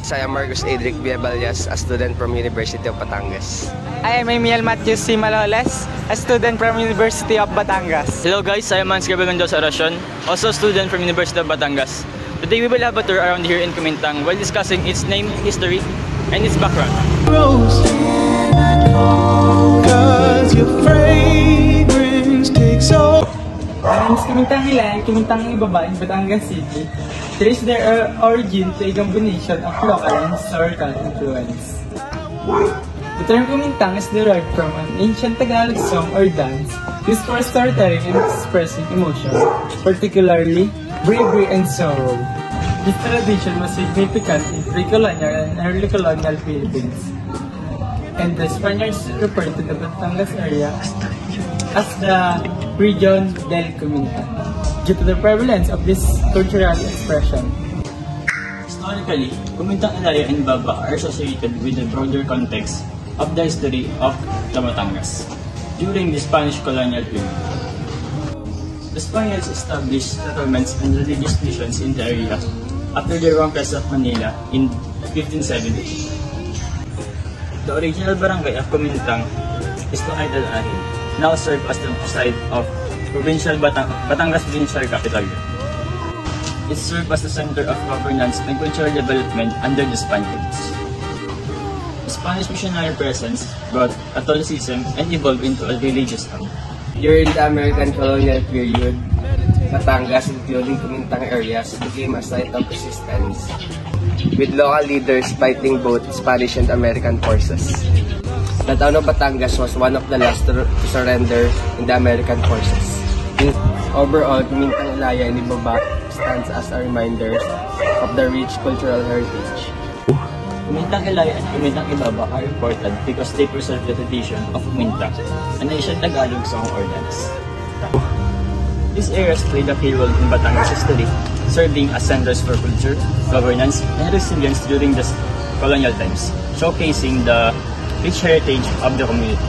guys, I am Marcus Edric Villaballas, a student from University of Batangas. I am Emil Matthews C. Maloles, a student from University of Batangas. Hello guys, I am Hans Gabriel Mendoza Aracion, also a student from University of Batangas. Today we will have a tour around here in Kumintang while discussing its name, history, and its background. Ang Kumintang Ilan, Kumintang Ibaba in Batangas City trace their origin to a combination of local and historical influence. The term Kumintang is derived from an ancient Tagalog song or dance used for storytelling and expressing emotion, particularly bravery and sorrow. This tradition was significant in pre-colonial and early colonial Philippines, and the Spaniards referred to the Batangas area as the region del Kumintang, due to the prevalence of this cultural expression. Historically, Kumintang Ilaya and Baba are associated with the broader context of the history of the Batangas during the Spanish colonial period. The Spaniards established settlements and religious missions in the area after the conquest of Manila in 1570. The original barangay of Kumintang is located at now serve as the site of Batangas Provincial Capital. It served as the center of governance and cultural development under the Spaniards. The Spanish missionary presence brought Catholicism and evolved into a religious hub. During the American colonial period, Batangas, including Kumintang areas, became a site of resistance, with local leaders fighting both Spanish and American forces. The town of Batangas was one of the last to surrender in the American forces. Overall, Kumintang Ilaya and Ibaba stands as a reminder of the rich cultural heritage. Kumintang Ilaya and Kumintang Ibaba are important because they preserve the tradition of Kumintang, an ancient Tagalog song or dance. These areas played a key role in Batangas history, serving as centers for culture, governance, and resilience during the colonial times, showcasing the rich heritage of the community.